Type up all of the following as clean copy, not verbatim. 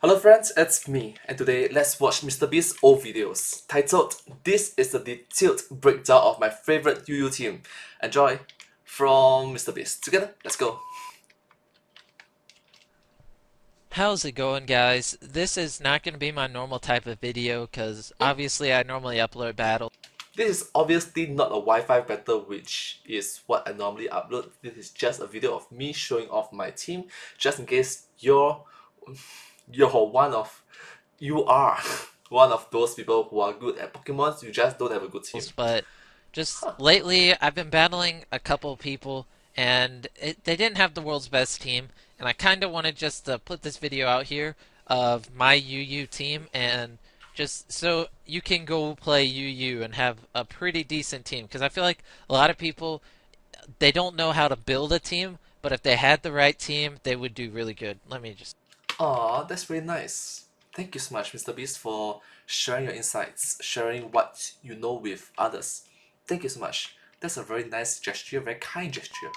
Hello friends, it's me, and today let's watch MrBeast's old videos, titled "This is the detailed breakdown of my favorite UU team." Enjoy from MrBeast. Together, let's go. How's it going, guys? This is not going to be my normal type of video because obviously I normally upload battles. This is obviously not a Wi-Fi battle, which is what I normally upload. This is just a video of me showing off my team, just in case you're one of you are one of those people who are good at Pokemon. You just don't have a good team. But just lately I've been battling a couple people and they didn't have the world's best team, and I kind of wanted just to put this video out here of my UU team and just so you can go play UU and have a pretty decent team because I feel like a lot of people they don't know how to build a team, but if they had the right team, they would do really good. Let me just Aw, that's very nice. Thank you so much, MrBeast, for sharing your insights, sharing what you know with others. Thank you so much. That's a very nice gesture, very kind gesture.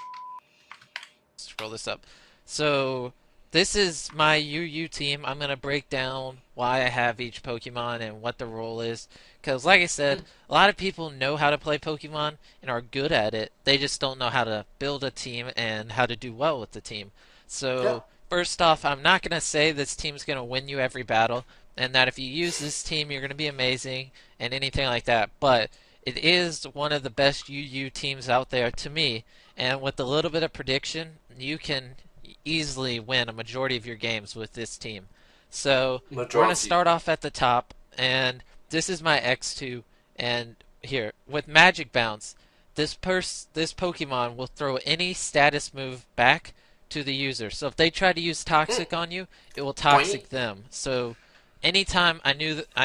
scroll this up. So this is my UU team. I'm gonna break down why I have each Pokemon and what the role is. Because, like I said, a lot of people know how to play Pokemon and are good at it. They just don't know how to build a team and how to do well with the team. Yeah, So first off, I'm not gonna say this team's gonna win you every battle, and that if you use this team, you're gonna be amazing and anything like that. But it is one of the best UU teams out there to me, and with a little bit of prediction, you can easily win a majority of your games with this team. So we're going to majority. start off at the top, and this is my X2. And here, with Magic Bounce, this Pokemon will throw any status move back to the user. So if they try to use Mm, Toxic on you, it will boing. Toxic them. So anytime I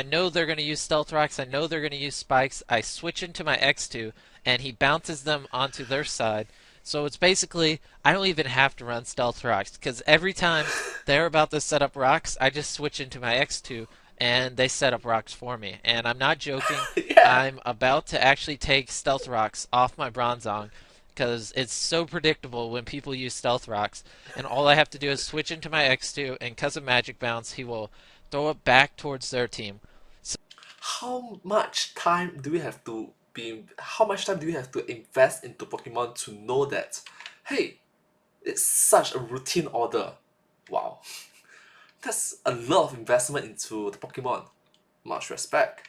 know they're going to use Stealth Rocks, I know they're going to use Spikes, I switch into my X2, and he bounces them onto their side. So it's basically I don't even have to run Stealth Rocks because every time they're about to set up rocks, I just switch into my X2 and they set up rocks for me. And I'm not joking. Yeah. I'm about to actually take Stealth Rocks off my Bronzong because it's so predictable when people use Stealth Rocks. And all I have to do is switch into my X2, and because of Magic Bounce, he will throw it back towards their team. So How much time do we have to be? How much time do we have to invest into Pokemon to know that? Hey, it's such a routine order. Wow, that's a lot of investment into the Pokemon. Much respect.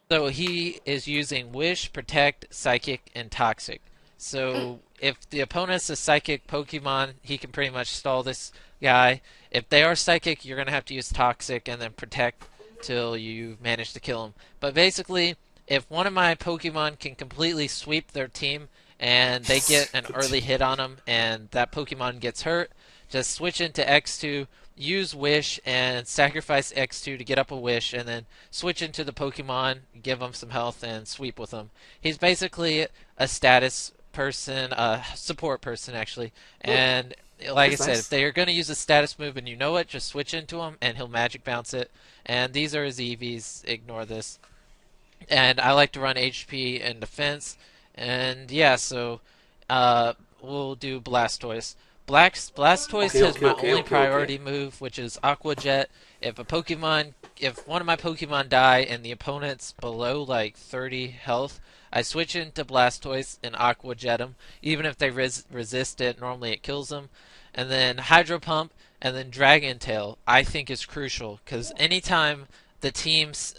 So he is using Wish, Protect, Psychic, and Toxic. So if the opponent's a Psychic Pokemon, he can pretty much stall this guy. If they are Psychic, you're going to have to use Toxic and then Protect till you manage to kill him. But basically, if one of my Pokemon can completely sweep their team and they get an early hit on them and that Pokemon gets hurt, just switch into X2, use Wish, and sacrifice X2 to get up a Wish, and then switch into the Pokemon, give him some health, and sweep with him. He's basically a status person, a support person, actually. And like I That's said, if nice. they are going to use a status move and you know it, just switch into him, and he'll Magic Bounce it. And these are his EVs, ignore this. And I like to run HP and defense. And yeah, so we'll do Blastoise. Blastoise Okay, has okay, my okay, only okay, okay. priority move, which is Aqua Jet. If one of my Pokemon die and the opponent's below like 30 health, I switch into Blastoise and Aqua Jet them. Even if they resist it, normally it kills them. And then Hydro Pump and then Dragon Tail, I think is crucial because anytime the teams,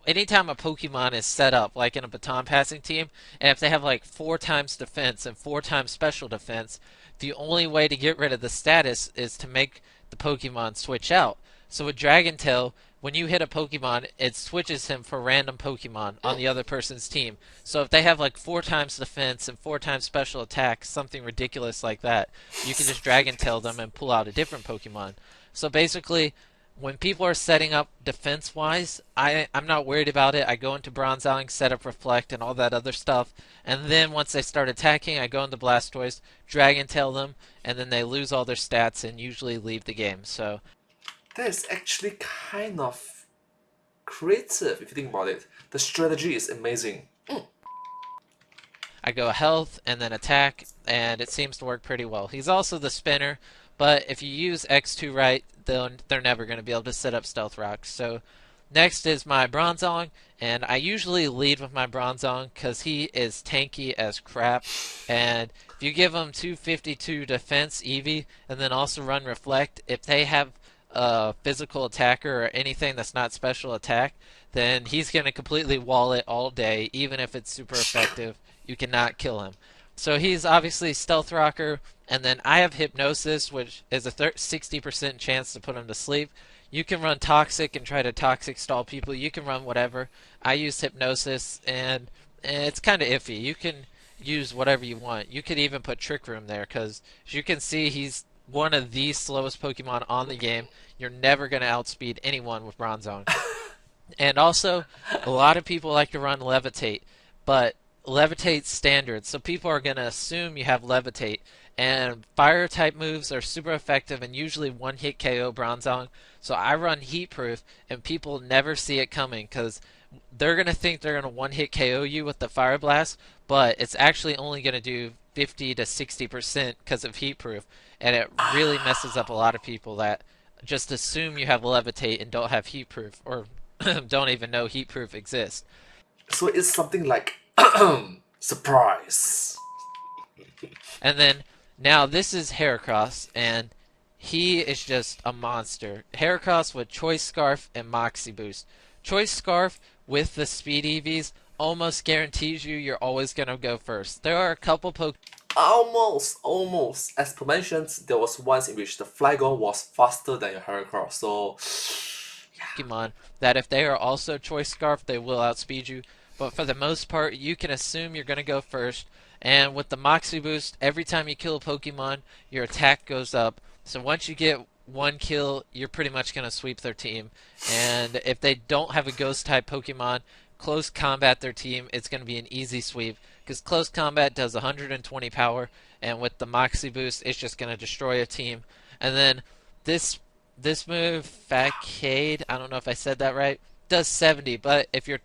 anytime a Pokemon is set up, like in a baton passing team, and if they have like 4 times defense and 4 times special defense, the only way to get rid of the status is to make the Pokemon switch out. So with Dragon Tail, when you hit a Pokemon, it switches him for random Pokemon on the other person's team. So if they have like 4 times defense and 4 times special attack, something ridiculous like that, you can just Something Dragon Tail them ridiculous. and pull out a different Pokemon. So basically, when people are setting up defense wise, I'm not worried about it. I go into Bronzong, set up Reflect and all that other stuff, and then once they start attacking, I go into Blastoise, Dragon Tail them, and then they lose all their stats and usually leave the game. So That is actually kind of creative if you think about it. The strategy is amazing. I go health and then attack, and it seems to work pretty well. He's also the spinner, But if you use X2 right, then they're never going to be able to set up Stealth Rocks. So next is my Bronzong, and I usually lead with my Bronzong because he is tanky as crap. And if you give him 252 defense Eevee and then also run Reflect, if they have a physical attacker or anything that's not special attack, then he's going to completely wall it all day, even if it's super effective. You cannot kill him. So he's obviously Stealth Rocker, and then I have Hypnosis, which is a 60% chance to put him to sleep. You can run Toxic and try to Toxic stall people. You can run whatever. I use Hypnosis, and it's kind of iffy. You can use whatever you want. You could even put Trick Room there, because as you can see, he's one of the slowest Pokemon on the game. You're never going to outspeed anyone with Bronzong. And also, a lot of people like to run Levitate, but Levitate's standard, so people are going to assume you have Levitate. And fire type moves are super effective and usually one hit KO Bronzong. So I run Heat Proof, and people never see it coming because they're going to think they're going to one hit KO you with the Fire Blast, but it's actually only going to do 50 to 60% because of Heat Proof. And it really messes up a lot of people that just assume you have Levitate and don't have Heat Proof, or don't even know heat proof exists. So it's something like surprise. And then now this is Heracross, and he is just a monster. Heracross with Choice Scarf and Moxie Boost. Choice Scarf with the Speed EVs almost guarantees you're always going to go first. There are a couple Almost. As per mentioned, there was once in which the Flygon was faster than your Heracross. So Pokemon that if they are also Choice Scarf, they will outspeed you. But for the most part, you can assume you're going to go first. And with the Moxie Boost, every time you kill a Pokemon, your attack goes up. So once you get one kill, you're pretty much going to sweep their team. And if they don't have a Ghost type Pokemon, close combat their team, it's going to be an easy sweep. Because close combat does 120 power, and with the Moxie Boost, it's just going to destroy a team. And then this this move, Facade, I don't know if I said that right, does 70, but if you're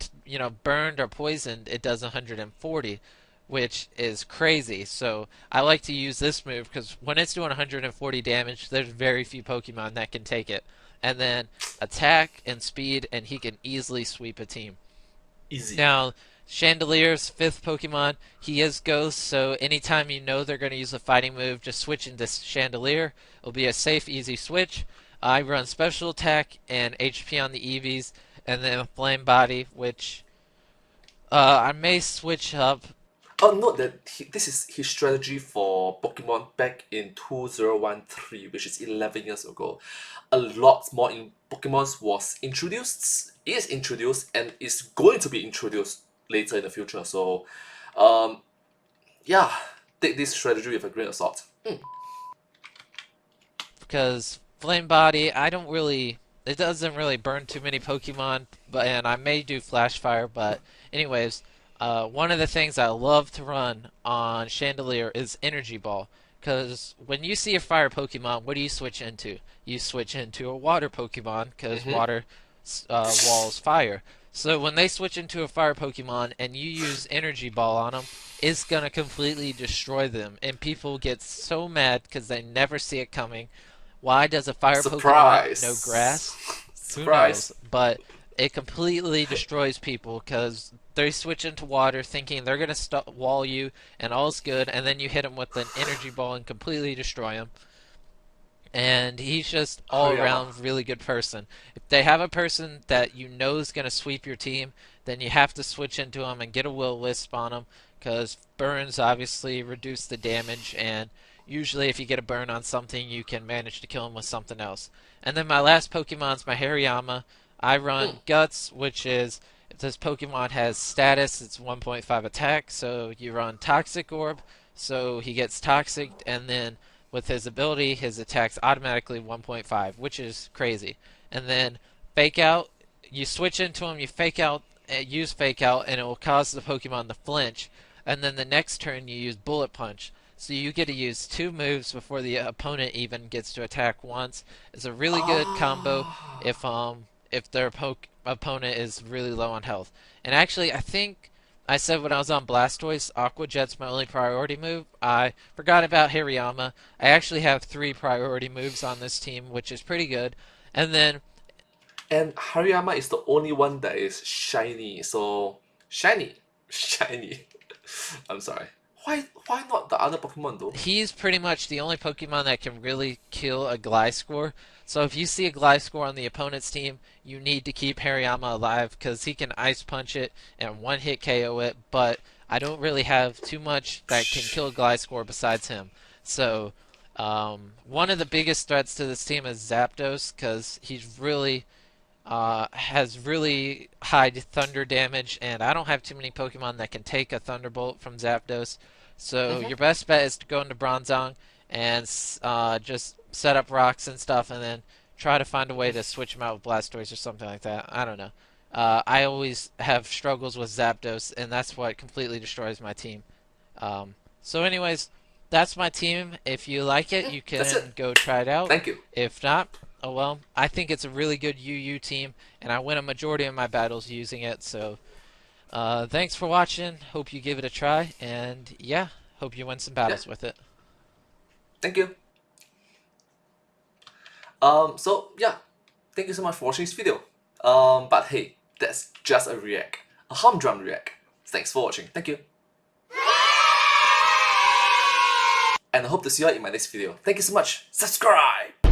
burned or poisoned, it does 140, which is crazy. So I like to use this move because when it's doing 140 damage, there's very few Pokemon that can take it. And then attack and speed, and he can easily sweep a team. easy. Now, Chandelier's fifth Pokemon, he is Ghost, so anytime you know they're going to use a fighting move, just switch into Chandelier. It'll be a safe, easy switch. I run Special Attack and HP on the EVs, and then Flame Body, which I may switch up. Oh, note that this is his strategy for Pokemon back in 2013, which is 11 years ago. A lot more in Pokemon was introduced, is introduced, and is going to be introduced later in the future. So, um, yeah, take this strategy with a grain of salt. Because Flame Body, I don't really. It doesn't really burn too many Pokemon, but and I may do Flash Fire, but anyways, one of the things I love to run on Chandelier is Energy Ball. Because when you see a fire Pokemon, what do you switch into? You switch into a water Pokemon because Mm-hmm. water walls fire. So when they switch into a fire Pokemon and you use Energy Ball on them, it's gonna completely destroy them. And people get so mad because they never see it coming. Why does a fire Pokemon know Surprise! grass? Who knows? Surprise! But it completely destroys people because they switch into water thinking they're going to wall you and all's good, and then you hit him with an energy ball and completely destroy him. And he's just all Hariyama. around really good person. If they have a person that you know is going to sweep your team, then you have to switch into him and get a Will-O-Wisp on him because burns obviously reduce the damage, and usually if you get a burn on something, you can manage to kill him with something else. And then my last Pokemon's my Hariyama. I run Guts, which is if this Pokemon has status, it's 1.5 attack, so you run Toxic Orb, so he gets toxic, and then with his ability, his attack's automatically 1.5, which is crazy. And then Fake Out, you switch into him, you fake out, use Fake Out, and it will cause the Pokemon to flinch. And then the next turn, you use Bullet Punch. So you get to use two moves before the opponent even gets to attack once. It's a really good combo if their opponent is really low on health. And actually, I think I said when I was on Blastoise, Aqua Jet's my only priority move. I forgot about Hariyama. I actually have three priority moves on this team, which is pretty good. And then And Hariyama is the only one that is shiny. So shiny, shiny. I'm sorry. Why not the other Pokemon though? he's pretty much the only Pokemon that can really kill a Gliscor. So if you see a Gliscor on the opponent's team, you need to keep Hariyama alive because he can Ice Punch it and one hit KO it. But I don't really have too much that can kill a Gliscor besides him. So one of the biggest threats to this team is Zapdos because he's really has really high thunder damage, and I don't have too many Pokemon that can take a Thunderbolt from Zapdos. So Mm-hmm. your best bet is to go into Bronzong and just set up rocks and stuff, and then try to find a way to switch them out with Blastoise or something like that. I don't know. I always have struggles with Zapdos, and that's what completely destroys my team. So, anyways, that's my team. If you like it, Yeah, you that's it. can go try it out. Thank you. If not, oh well. I think it's a really good UU team, and I win a majority of my battles using it. So, thanks for watching. Hope you give it a try, and yeah, hope you win some Yeah, battles with it. thank you. So yeah, thank you so much for watching this video. But hey, that's just a react, a humdrum react. Thanks for watching. Thank you. And I hope to see you all in my next video. Thank you so much. Subscribe!